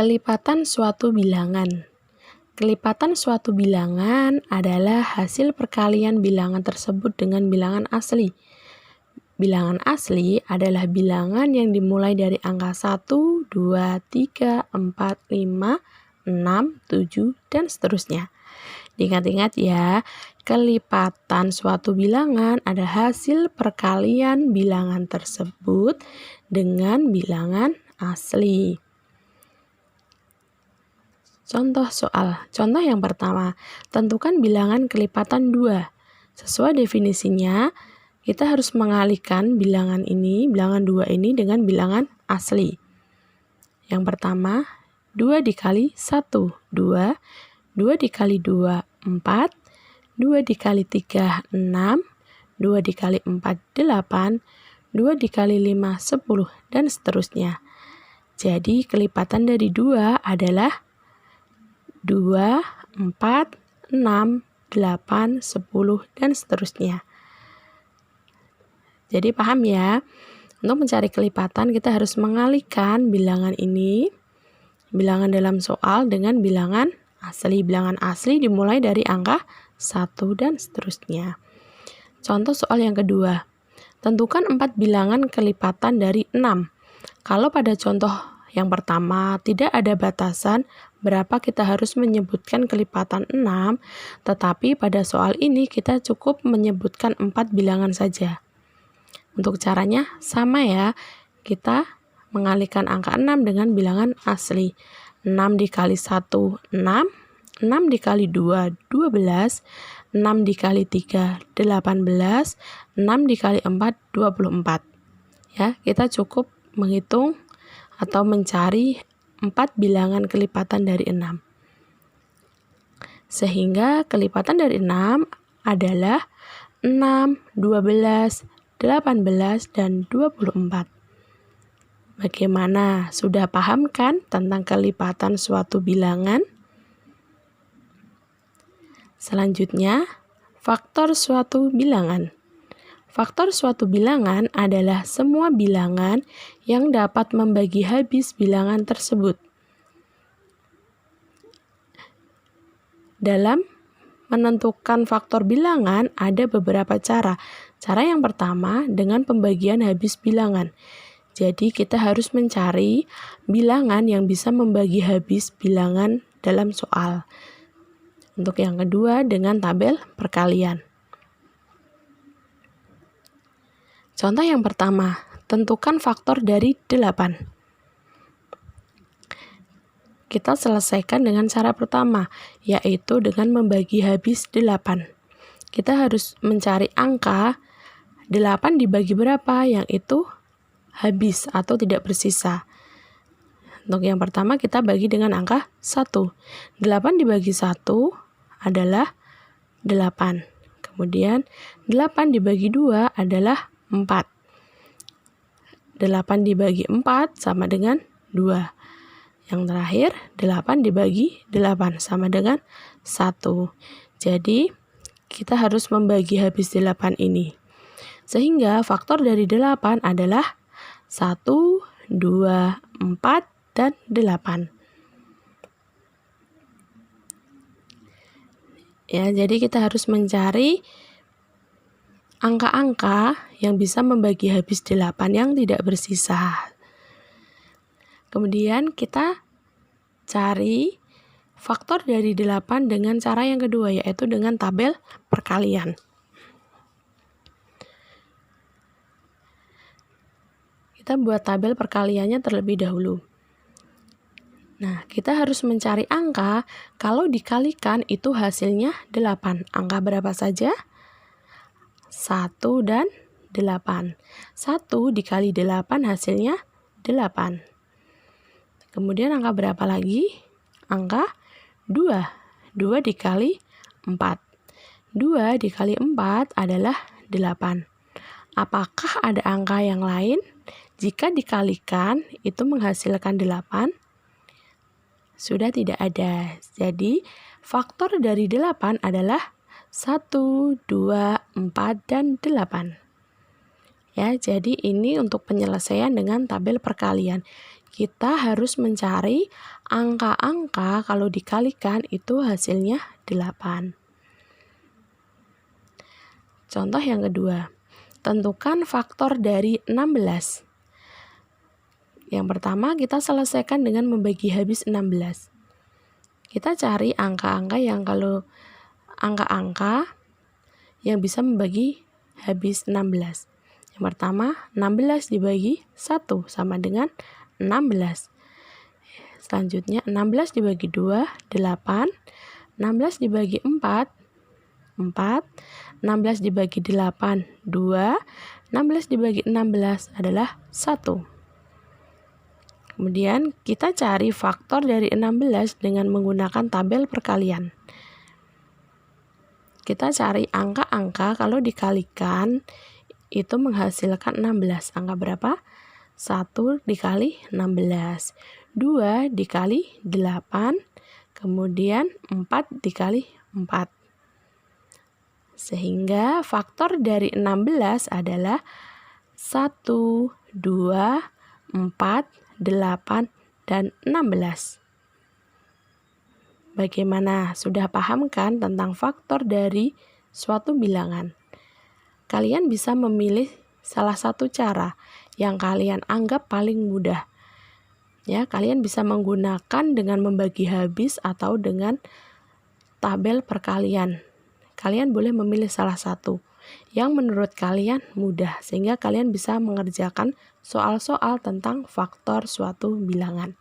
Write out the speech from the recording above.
Kelipatan suatu bilangan. Kelipatan suatu bilangan adalah hasil perkalian bilangan tersebut dengan bilangan asli. Bilangan asli adalah bilangan yang dimulai dari angka 1, 2, 3, 4, 5, 6, 7, dan seterusnya. Diingat-ingat ya, kelipatan suatu bilangan adalah hasil perkalian bilangan tersebut dengan bilangan asli. Contoh soal. Contoh yang pertama, tentukan bilangan kelipatan 2. Sesuai definisinya, kita harus mengalihkan bilangan 2 ini dengan bilangan asli. Yang pertama, 2 dikali 1, 2. 2 dikali 2, 4. 2 dikali 3, 6. 2 dikali 4, 8. 2 dikali 5, 10, dan seterusnya. Jadi, kelipatan dari 2 adalah 2, 4, 6, 8, 10, dan seterusnya. Jadi paham ya? Untuk mencari kelipatan kita harus mengalihkan bilangan ini, bilangan dalam soal dengan bilangan asli. Bilangan asli dimulai dari angka 1 dan seterusnya. Contoh soal yang kedua. Tentukan 4 bilangan kelipatan dari 6. Kalau pada contoh yang pertama, tidak ada batasan berapa kita harus menyebutkan kelipatan 6, tetapi pada soal ini kita cukup menyebutkan 4 bilangan saja. Untuk caranya sama ya, kita mengalihkan angka 6 dengan bilangan asli. 6 dikali 1, 6. 6 dikali 2, 12. 6 dikali 3, 18. 6 dikali 4, 24. Ya, kita cukup menghitung atau mencari 4 bilangan kelipatan dari 6. Sehingga kelipatan dari 6 adalah 6, 12, 18, dan 24. Bagaimana? Sudah paham kan tentang kelipatan suatu bilangan? Selanjutnya, faktor suatu bilangan. Faktor suatu bilangan adalah semua bilangan yang dapat membagi habis bilangan tersebut. Dalam menentukan faktor bilangan ada beberapa cara. Cara yang pertama dengan pembagian habis bilangan. Jadi kita harus mencari bilangan yang bisa membagi habis bilangan dalam soal. Untuk yang kedua dengan tabel perkalian. Contoh yang pertama, tentukan faktor dari 8. Kita selesaikan dengan cara pertama, yaitu dengan membagi habis 8. Kita harus mencari angka 8 dibagi berapa, yang itu habis atau tidak bersisa. Untuk yang pertama kita bagi dengan angka 1. 8 dibagi 1 adalah 8. Kemudian 8 dibagi 2 adalah 4. 8 dibagi 4 sama dengan 2. Yang terakhir 8 dibagi 8 sama dengan 1. Jadi kita harus membagi habis 8 ini. Sehingga faktor dari 8 adalah 1, 2, 4, dan 8. Ya, jadi kita harus mencari angka-angka yang bisa membagi habis 8 yang tidak bersisa. Kemudian kita cari faktor dari 8 dengan cara yang kedua, yaitu dengan tabel perkalian. Kita buat tabel perkaliannya terlebih dahulu. Nah, kita harus mencari angka kalau dikalikan itu hasilnya 8. Angka berapa saja? 1 dan 8. 1 dikali 8 hasilnya 8. Kemudian angka berapa lagi? Angka 2. 2 dikali 4. 2 dikali 4 adalah 8. Apakah ada angka yang lain? Jika dikalikan itu menghasilkan 8? Sudah tidak ada. Jadi faktor dari 8 adalah 1, 2, 4, dan 8. Ya, jadi ini untuk penyelesaian dengan tabel perkalian. kita harus mencari angka-angka kalau dikalikan itu hasilnya 8. Contoh yang kedua, tentukan faktor dari 16. Yang pertama, kita selesaikan dengan membagi habis 16. Kita cari angka-angka yang yang bisa membagi habis 16. Yang pertama, 16 dibagi 1 sama dengan 16. Selanjutnya, 16 dibagi 2, 8. 16 dibagi 4, 4. 16 dibagi 8, 2. 16 dibagi 16 adalah 1. Kemudian, kita cari faktor dari 16 dengan menggunakan tabel perkalian. Kita cari angka-angka kalau dikalikan itu menghasilkan 16. Angka berapa? 1 dikali 16. 2 dikali 8. Kemudian 4 dikali 4. Sehingga faktor dari 16 adalah 1, 2, 4, 8, dan 16. Bagaimana? Sudah paham kan tentang faktor dari suatu bilangan? Kalian bisa memilih salah satu cara yang kalian anggap paling mudah. Ya, kalian bisa menggunakan dengan membagi habis atau dengan tabel perkalian. Kalian boleh memilih salah satu yang menurut kalian mudah, sehingga kalian bisa mengerjakan soal-soal tentang faktor suatu bilangan.